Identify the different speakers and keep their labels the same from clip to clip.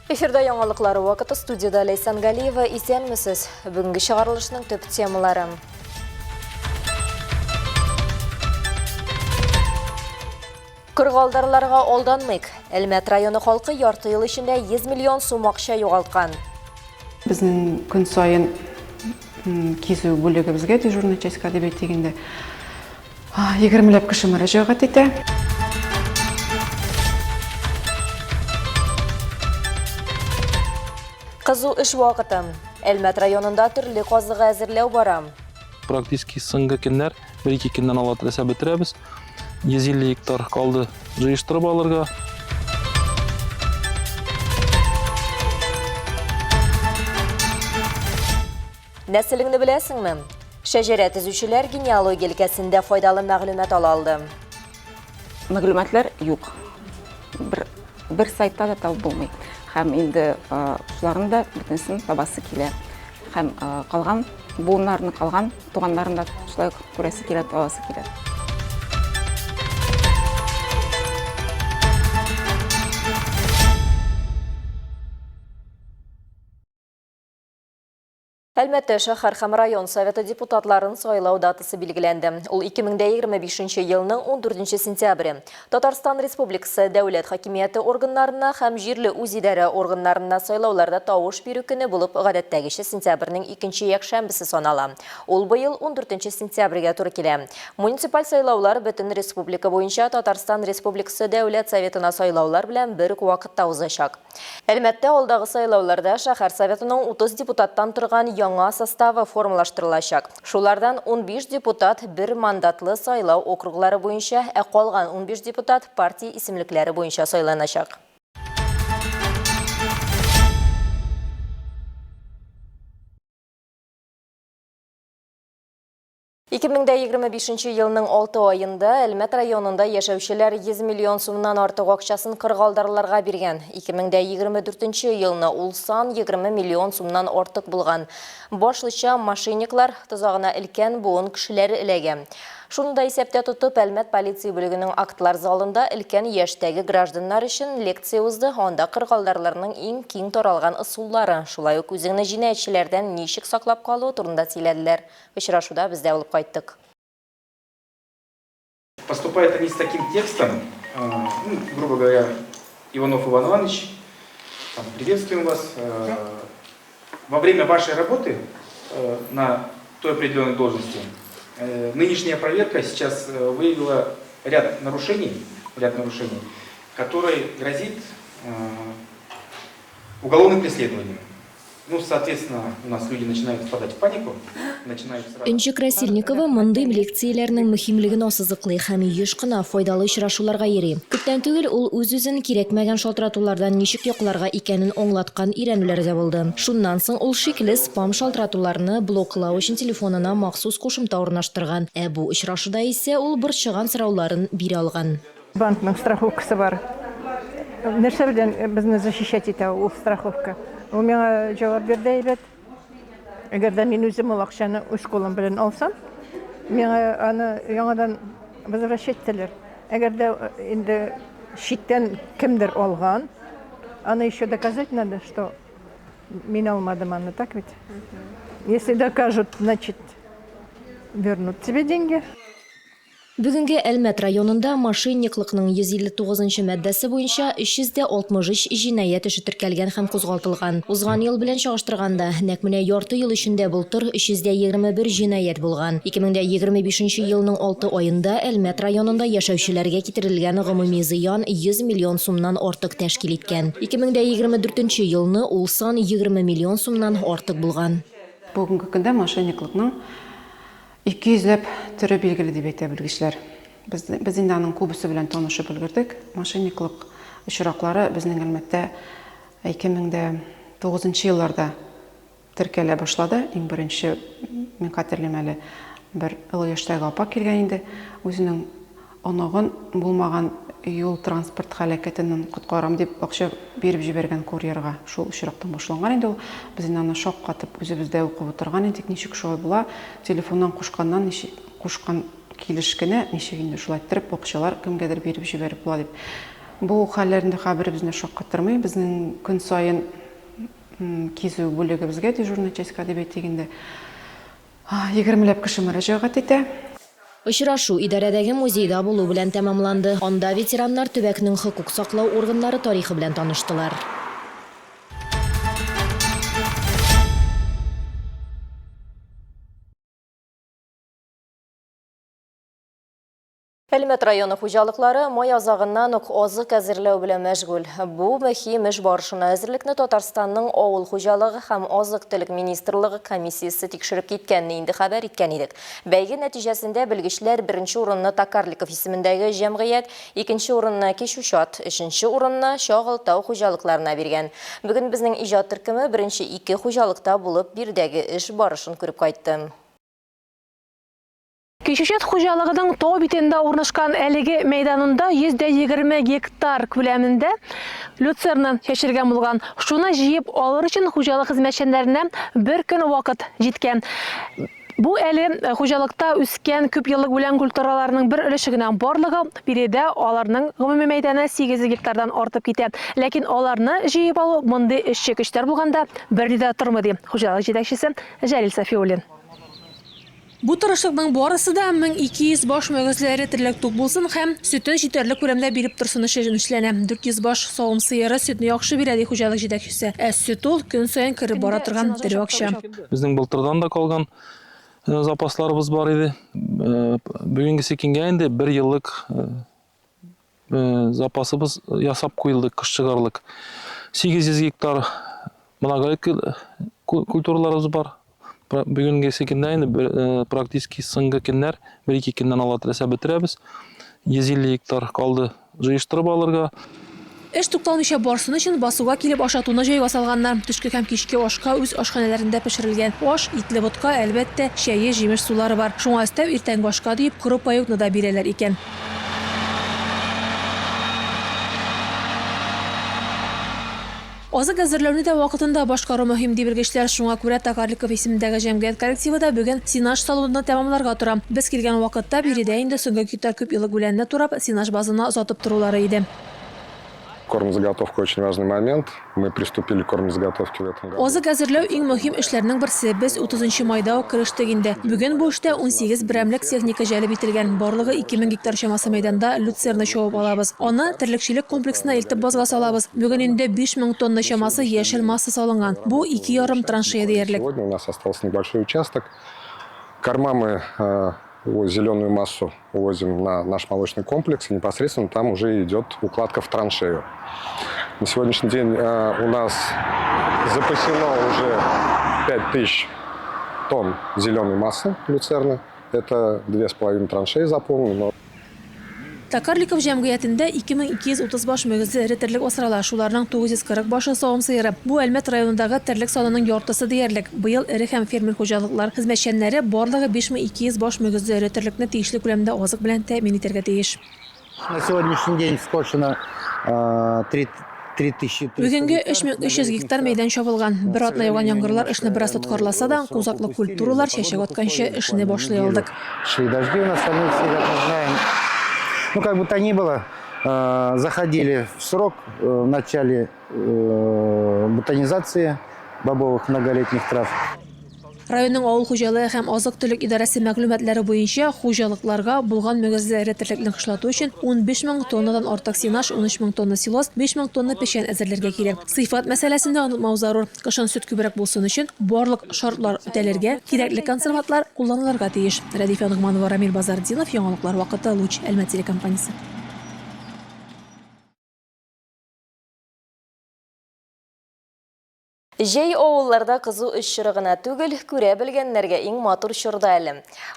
Speaker 1: Эфирда яңалыклары вакыты студияда Лейсан Галиева, исәнмесез. Бүгінгі шығарылышының төп темалары. Кыргалдарларга алданмыйк. Әлмәт районы халкы ярты ел ішінде 100 миллион сум акча югалтқан.
Speaker 2: Біздің күн сайын кезу бөлігі бізге дежурный частька деп дегенде 20 кіші мұражағат ете.
Speaker 1: Қызу іш вакыты. Әлмәт районында түрлі қазыға әзірлеу бара.
Speaker 3: Практически сыңғы кеннер 1-2 кеннен алат рәсә бітірәбіз. 150 гектар қалды жиыштырып алырға.
Speaker 1: Нәсіліңді білесіңмі? Шәжәрә түзүчеләр генеалогия өлкәсендә файдалы мәгълүмат ала алды.
Speaker 4: Мәгълүматлар юк. Бір сайтта да табып булмый. Һәм инде шуларны да бөтенсен табасы килә. Һәм калган буыннарны калган туганнарын да шулай күрәсе килә, табасы килә.
Speaker 1: Әлмәттә шәһәр һәм район советы депутатларын сайлау датасы билгеләнде. Ул 2025 елның 14 сентябрь. Татарстан Республикасы дәүләт хакимияте органнарына һәм җирле үзидарә органнарына сайлауларда тавыш бирү көне булып, гадәттәгечә сентябрьнең 2нче якшәмбесе санала. Ул быел 14 сентябрьгә туры килә. Муниципаль сайлаулар бөтен республика буенча Татарстан Республикасы дәүләт советына сайлаулар белән бер үк вакытта узачак. Әлмәттә алдагы сайлауларда шәһәр советының 30 депутаттан торган яңа составы формалаштырылачак. Шулардан 15 депутат бер мандатлы сайлау округлары буенча, калган 15 депутат партия исемлекләре буенча сайланачак. 2025 елның 6 айында Әлмәт районында яшәүчеләр 100 миллион сумнан артык акчасын кыргалдарларга биргән. 2024 елны ул сан 20 миллион сумнан артык булган. Башлыча мошенниклар тозагына илкән буын кешеләре эләгә. Шуны да исәптә тотып, Әлмәт полиция бүлегенең актлар залында илкән яшьтәге гражданнар өчен лекция узды. Анда кыргалдарларның иң киң таралган ысуллары, шулай ук үзеңне җинаятьчеләрдән ничек саклап калу турында сөйләделәр. Очрашуда без дә булып кайттык.
Speaker 5: Поступают они с таким текстом, грубо говоря, Иванов Иван Иванович, приветствуем вас. Во время вашей работы на той определенной должности нынешняя проверка сейчас выявила ряд нарушений, которые грозит уголовным преследованием. Ну, соответственно, у нас люди начинают впадать в панику.
Speaker 1: Энҗе Красильникова мондый лекцияләрнең мөһимлеген ассызыклый һәм еш кына файдалы очрашуларга йөри. Күптән түгел ул үз-үзен кирәкмәгән шалтыратулардан ничек якларга икәнен аңлаткан өйрәнүләргә булды. Шуннан соң ул шикле спам шалтыратуларны блоклау өчен телефонына махсус кушымта урнаштырган. Бу очрашуда исә ул борчыган сорауларын бирә алган.
Speaker 6: Банкның страховкасы бар. Нәрсә белән безне защищать итә ул страховка? Ул миңа җавап бирде әйбәт. Әгәр дә мин үзем ул акчаны үз кулым белән алсам, миңа аны яңадан возвращать итәләр. Әгәр дә инде читтән кемдер алган, аны еще доказать надо, что мин алмадым аны, так ведь? Если докажут, значит, вернут тебе деньги.
Speaker 1: Бүгенге Әлмәт районында мошенниклыкның 159-нчы маддәсе буенча 363 җинаять эше теркәлгән һәм кузгатылган. Узган ел белән чагыштырганда, нәкъ менә ярты ел эчендә былтыр 321 җинаять булган. 2025 елның 6 аенда Әлмәт районында яшәүчеләргә китерелгән гомуми зыян 100 миллион сумнан артык тәшкил иткән. 2024 елны ул сан 20 миллион сумнан артык булган.
Speaker 2: Бүгенге көндә мошенниклыкның 200 түрі белгілі деп әйтә белгечләр. Без инде аның күбесе белән танышып өлгердек. Мошенниклык очраклары безнең Әлмәттә 2009 елларда теркәлә башлады. Иң беренче мин хәтерлим әле бер олы яшьтәге апа килгән инде. Үзенең анагын булмаган юл транспорт һәлакәтеннән коткарам дип акча биреп җибәргән курьерга. Шул очрактан башланган инде ул. Без инде аны шаккатып үзебездә укып утырган идек. Ничек шулай була? Телефоннан кушканнан кушкан килешкене ничек инде шулай иттереп акчалар кемгәдер биреп җибәреп була дип. Бу хәлләрендә хәбәр безне шаккатырмый. Безнең көн сайын кизү бүлегебезгә дежурная частька дип әйтгәндә 20ләп кеше мөрәҗәгать итә.
Speaker 1: Очрашу идарәдәге музейда булу белән тәмамланды. Анда ветераннар төбәкнең хокук саклау органнары тарихы белән таныштылар. Әлмәт районы хуҗалыклары май азагыннан ук азык әзерләү белән мәшгуль. Бу мөһим эш барышына әзерлекне Татарстанның авыл хуҗалыгы һәм азык-төлек министрлыгы комиссиясе тикшереп киткәнне инде хәбәр иткән идек. Бәйге нәтиҗәсендә белгечләр беренче урынны Токарликов исемендәге җәмгыять, икенче урынны Кишушат, өченче урынны Шагылтау хуҗалыкларына биргән. Бүген безнең иҗат төркеме беренче ике хуҗалыкта булып бирдәге эш барышын күреп кайтты.
Speaker 7: Кишушат хуҗалыгының тау битендә урнашкан әлеге мәйданында 120 гектар күләмендә люцерна яшергән булган. Шуны җыеп алыр өчен хуҗалык хезмәтчәннәренә бер көн вакыт җиткән. Бу әле хуҗалыкта үскән күп еллык үлән культураларының бер өлеше генә барлыгы, биредә аларның гомуми мәйданы 8 гектардан артып китә. Ләкин аларны җыеп алу мондый эшче көчләр булганда берни дә тормый ди хуҗалык җитәкчесе Җәлил Сафиуллин. Бу тырышлыкның барысы да 1200 баш мөгезләре терлек тук булсын һәм сөтен җитәрлек күләмдә биреп торсын өчен эшләнә. 400 баш савым сыеры сөтне яхшы бирә ди хуҗалык җитәкчесе. Сөт ул көн саен кереп бара торган тере акча.
Speaker 3: Безнең былтырдан да калган запасларыбыз бар иде. Бүгенге көнгә инде 1 еллык запасыбыз ясап куелды кыш чыгарлык. 800 гектар многолетки культураларыбыз бар. Бүгенге көнгә инде практически соңгы көннәр 1-2 көннән ала теләсә бетерәбез. 150 гектар калды җыештырып алырга.
Speaker 7: Эш тукталмыйча барсын өчен басуга килеп ашатуны җайга салганнар. Төшке һәм кичке ашка үз ашханәләрендә пешерелгән. Аш, итле ботка, әлбәттә, чәйе, җимеш сулары бар. Шуңа өстәп иртәнге ашка дип коры паёкны да бирәләр икән. Азык әзерләүне дә вакытында башкару мөһим ди белгечләр. Шуңа күрә Токарликов исемендәге җәмгыять коллективы да бүген синаж салонын тәмамларга тора. Без килгән вакытта биредә инде соңгы гектар күп еллык үләнне турап синаж базына озатып торулары иде.
Speaker 8: Кормозаготовка очень важный момент. Мы приступили к кормозаготовке в этом году.
Speaker 7: Азык әзерләү иң мөһим эшләрнең берсе. Без 30 майда ук керештек инде. Бүген бу эштә 18 берәмлек техника җәлеп ителгән. Барлыгы 2000 гектар чамасы мәйданда люцерна чабып алабыз. Аны терлекчелек комплексына илтеп базга салабыз. Бүген инде 5000 тонна чамасы яшел масса салынган. Бу 2,5 траншея диярлек.
Speaker 8: Сегодня у нас остался небольшой участок. Корма мы зеленую массу увозим на наш молочный комплекс, и непосредственно там уже идет укладка в траншею. На сегодняшний день у нас запасено уже 5000 тонн зеленой массы люцерны. Это 2,5 траншеи заполнены.
Speaker 7: Токарликов җәмгыятендә 2230 баш мөгезе эре терлек асрала. Шуларның 940 башы савым сыеры. Бу Әлмәт районындагы терлек санының яртысы диярлек. Быел эре һәм фермер хуҗалыклар хезмәтчәннәре барлыгы 5200 баш мөгезе эре терлекне тиешле күләмдә азык белән тәэмин итәргә тиеш.
Speaker 9: На сегодняшний день скошено 3000.
Speaker 7: Бүгенге 3300 гектар мәйдан чабылган. Бер атна яуган яңгырлар эшне бераз тоткарласа да, кузаклы культуралар чәчәк атканчы эшне башлый алдык.
Speaker 9: Шли дожди у нас, мы все как знаем. Ну, как бы то ни было, заходили в срок в начале ботанизации бобовых многолетних трав.
Speaker 7: Районның авыл хуҗалыгы һәм азык-төлек идарәсе мәгълүматлары буенча хуҗалыкларга булган мөгезләре терлекне кышлату өчен 15000 тоннадан артык синаж, 13000 тонна силос, 5000 тонна печән әзерләргә кирәк. Сыйфат мәсьәләсендә онытмау зарур. Кышын сөт күбрәк булсын өчен барлык шартлар үтәлергә, кирәкле консерватлар кулланылырга тиеш. Рәдифә Нугманова, Рамил Базардинов, Яңалыклар вакыты, Луч, Әлмәт телекомпаниясе.
Speaker 1: Җәй авылларда кызу эш чорыгына түгел, күрә белгәннәргә иң матур чорда әле.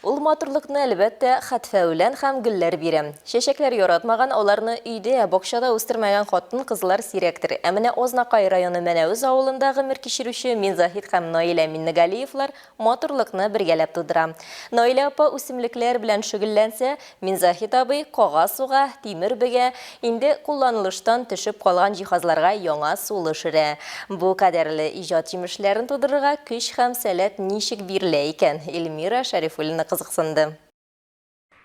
Speaker 1: Ул матурлыкны әлбәттә хәтфәүлән һәм гөлләр бирә. Чәчәкләр яратмаган, аларны өйдә, бакчада үстермәгән хатын-кызлар сирәктер. Ә менә Ознакай районы Мәнәүз авылында гомер кичерүче Минзахит һәм Наилә Миннегалиевлар матурлыкны бергәләп тудыра. Наилә апа үсемлекләр белән шөгыльләнсә, Минзахит абый кагаз суга, тимер бегә, инде кулланылыштан төшеп калган җиһазларга яңа сулы ширә. Бу кадәрле иҗат җимешләрен тудырырга көч һәм сәләт ничек бирелә икән? Эльмира Шәрифуллина кызыксынды.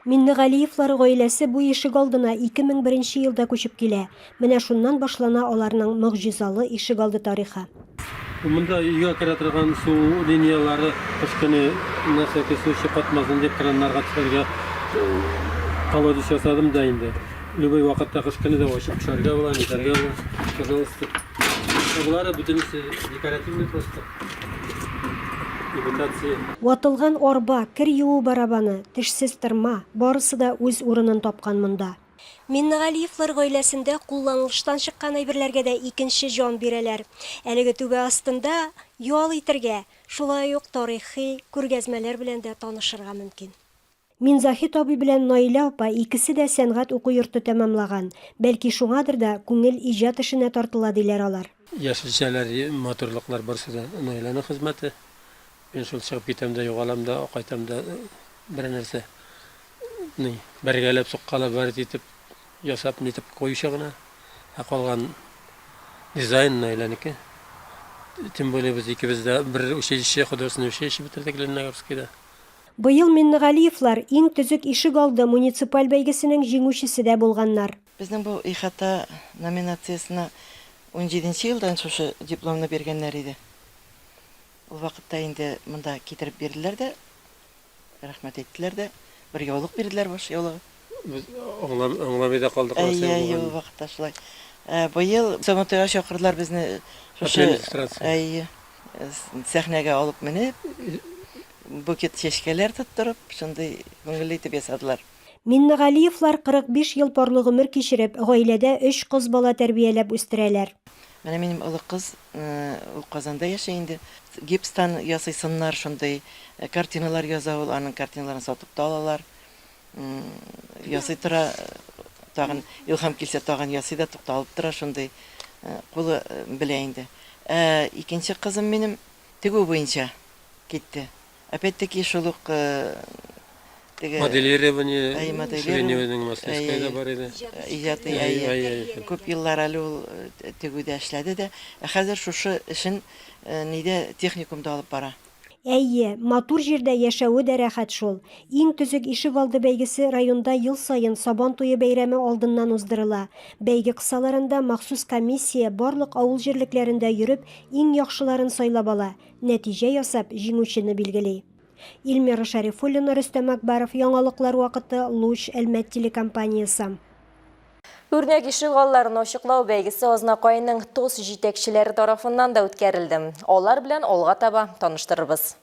Speaker 10: Миннегалиевлар гаиләсе бу ишек алдына 2001 елда күчеп килә. Менә шуннан башлана аларның могҗизалы ишек алды тарихы.
Speaker 11: Монда үйгә керә торган су линиялары кышкыны нәрсәке су чыкатмасын дип краннарга төшәргә колодец ясадым да инде. Любой вакытта кышкыны да ачып төшәргә була, нитәргә була. Пожалуйста. Булары бөтенесе декоративный просто. Имитация.
Speaker 10: Ватылган арба, кир юу барабаны, тешсез тырма, барысы да үз урынын тапкан монда. Миннегалиевлар гаиләсендә кулланылыштан чыккан әйберләргә дә икенче җан бирәләр. Әлеге түбә астында ял итәргә, шулай ук тарихи күргәзмәләр белән дә танышырга мөмкин. Мин Захит абый белән Наилә апа икесе дә сәнгать уку йорты тәмамлаган. Бәлки шуңадыр да күңел иҗат эшенә тартыла диләр алар.
Speaker 11: Яшелчәләр, моторлыклар барсы да Наиләнең хезмәте. Мин шул чыгып китәм дә, югалам да, кайтам да бер нәрсә. Бергәләп суккалап бар итеп ясап нитеп коючы гына. Калган дизайн Наиләнеке. Тем более без икебез дә бер училище, художественное училище бетердек Лениногорскида.
Speaker 10: Быел Миннегалиевлар иң төзек ишек алды муниципаль бәйгесенең җиңүчесе дә булганнар.
Speaker 12: Безнең бу ихата номинациясына 17 елдан шушы дипломны бергәннәр иде. Ул вакытта инде монда китереп бирделәр дә, рәхмәт әйттеләр дә, бер яулык бирделәр баш яулыгы.
Speaker 11: Без аңламый да калдык.
Speaker 12: Ул вакытта шулай. Быел Саматыга чакырдылар безне шушы сәхнәгә алып менеп, букет чәчкәләр тоттырып, шундый күңелле итеп ясадылар.
Speaker 10: Миннегалиевлар 45 ел парлы гомер кичереп, гаиләдә 3 кыз бала тәрбияләп үстерәләр.
Speaker 12: Менә минем олы кыз ул Казанда яши инде. Гипстан ясый сыннар, шундый картиналар яза ул, аның картиналарын сатып та алалар. Ясый тора, тагын илһам килсә тагын ясый да тукталып тора, шундый кулы белә инде. Икенче кызым минем тегү буенча китте. Опять-таки шул ук
Speaker 11: моделирование, швейневның мастерскойда бар иде.
Speaker 12: Иҗаты күп еллар әле ул тегүдә эшләде дә. Хәзер шушы эшен нидә техникумда алып бара.
Speaker 10: Әйе, матур җирдә яшәүе дә рәхәт шул. Иң төзек ишек алды бәйгесе районда ел сайын Сабан туе бәйрәме алдыннан уздырыла. Бәйге кысаларында махсус комиссия барлык авыл җирлекләрендә йөреп, иң яхшыларын сайлап ала. Нәтиҗә ясап, җиңүчене билгели. Илмира Шәрифуллина, Рөстәм Акбаров, яңалыклар вакыты, Луч, Әлмәт телекомпаниясе.
Speaker 1: Үрнәк ишек алларын ачыклау бәйгесе Азнакайның тос җитәкчеләре тарафыннан да үткәрелде. Алар белән алга таба таныштырырбыз.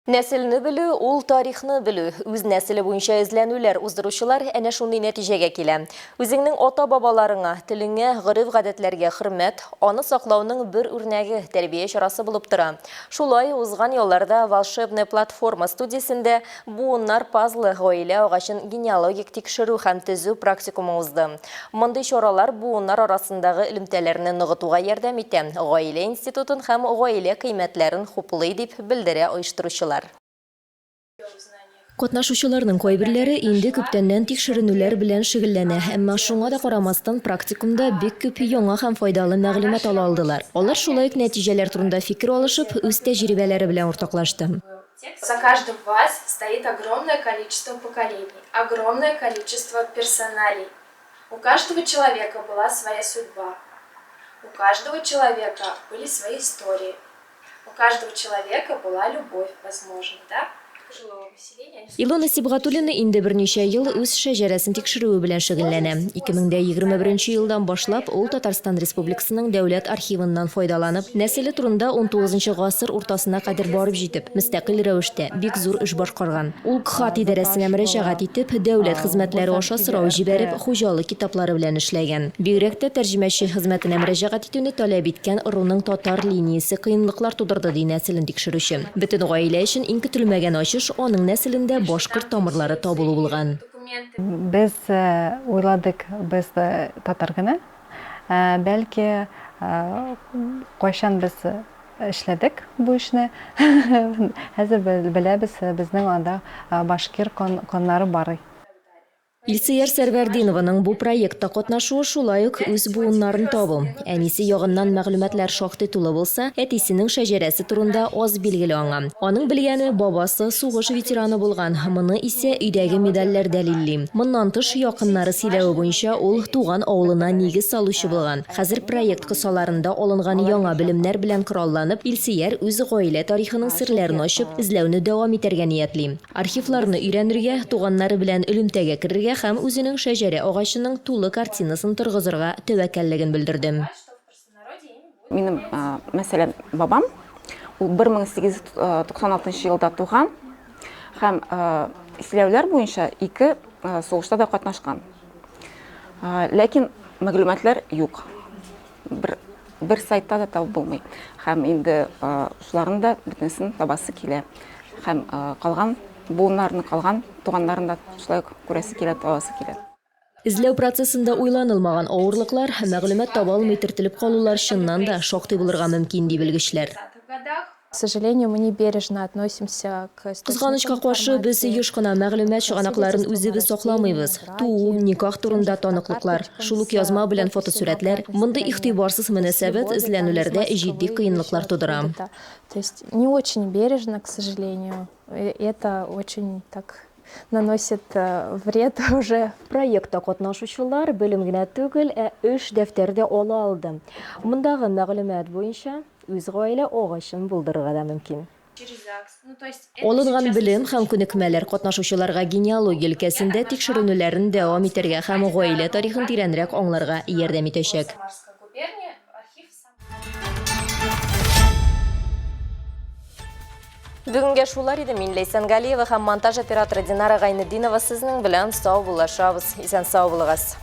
Speaker 1: Нәселне белү, ул тарихны белү. Үз нәселе буенча эзләнүләр уздыручылар әнә шундый нәтиҗәгә килә. Үзеңнең ата-бабаларыңа, телеңә, гореф-гадәтләргә хөрмәт, аны саклауның бер үрнәге тәрбия чарасы булып тора. Шулай узган елларда волшебная платформа студиясендә буыннар пазлы гаилә агачын генеалогик тикшерү һәм төзү практикумы узды. Мондый чаралар буыннар арасындагы элемтәләрне ныгытуга ярдәм итә. Гаилә институтын һәм гаилә кыйммәтләрен хуплый дип белдерә оештыручылар. Катнашучыларның кайберләре инде күптәннән тикшеренүләр белән шөгыльләнә, әмма шуңа да карамастан практикумда бик күп яңа һәм файдалы мәгълүмат ала алдылар. Алар шулай ук нәтиҗәләр турында фикер алышып, үз тәҗрибәләре белән уртаклашты.
Speaker 13: За каждым вас стоит огромное количество поколений, огромное количество персоналей. У каждого человека была своя судьба. У каждого человека были свои истории. У каждого человека была любовь, возможно, да?
Speaker 1: Илона Сибгатуллина инде берничә ел үз шәҗәрәсен тикшерүе белән шөгыльләнә. 2021 елдан башлап ул Татарстан Республикасының дәүләт архивыннан файдаланып, нәселе турында 19 гасыр уртасына кадәр барып җитеп, мөстәкыйль рәвештә бик зур эш башкарган. Ул КХАТ идарәсенә мөрәҗәгать итеп, дәүләт хезмәтләре аша сорау җибәреп, хуҗалык китаплары белән эшләгән. Бигрәк тә тәрҗемәче хезмәтенә мөрәҗәгать итүне таләп иткән руның татар линиясе кыенлыклар тудырды ди нәселен тикшерүче. Бөтен гаилә өчен иң көтелмәгән аның нәселендә башкорт тамырлары табылу булган.
Speaker 14: Без уйладык, без татар гына. Бәлки кайчан без эшләдек бу эшне. Хәзер беләбез, безнең анда башкир коннары бар.
Speaker 1: Илсияр Сәрвәрдинованың бу проектта катнашуы шулай ук үз буыннарын табу. Әнисе ягыннан мәгълүматлар шактый тулы булса, әтисенең шәҗәрәсе турында аз билгеле аңа. Аның белгәне бабасы сугыш ветераны булган, моны исә өйдәге медальләр дәлилли. Моннан тыш якыннары сөйләве буенча ул туган авылына нигез салучы булган. Хәзер проект кысаларында алынган яңа белемнәр белән коралланып, Илсияр үз гаилә тарихының серләрен ачып, эзләүне дәвам итәргә ниятли. Архивларны өйрәнергә, туганнары белән элемтәгә керергә һәм үзенең шәҗәрә агачының тулы картинасын торгызырга тәвәккәллеген белдерде.
Speaker 4: Минем, мәсәлән, бабам, ул 1896 елда туган һәм сөйләүләр буенча 2 сугышта да катнашкан. Ләкин мәгълүматлар юк. Бер сайтта да табып булмый. Һәм инде шуларны да бөтенсен табасы килә. Һәм калган буыннарны калган туганнарын да шулай күрәсе килә, табасы килә.
Speaker 1: Изләү процессында уйланылмаган авырлыклар, мәгълүмат таба алмый тертелеп калулар чыннан да шактый булырга мөмкин ди белгечләр.
Speaker 13: К сожалению, мы не бережно относимся к...
Speaker 1: Кызганычка каршы, без еш кына мәгълүмат чыганакларын үзебез сакламыйбыз. Туу, никах турында таныклыклар, шул ук язма белән фотосурәтләр, мондый игътибарсыз мөнәсәбәт эзләнүләрдә җитди кыенлыклар тудыра.
Speaker 13: То есть не очень бережно, к сожалению. Это очень так наносит вред уже.
Speaker 1: Проектта катнашучылар белем генә түгел, эш дәфтәрдә ала алды. Мондагы мәгълүмат буенча үз гаилә агачын булдырырга да мөмкин. Алынган белем һәм күнекмәләр катнашучыларга генеалогия өлкәсендә тикшеренүләрен дәвам итәргә һәм гаилә тарихын тирәнрәк аңларга ярдәм итәчәк. Бүгенге шулар иде. Мин Ләйсән Галиева һәм монтаж операторы Динара Гайнетдинова сезнең белән сау булашабыз. Исән сау булыгыз.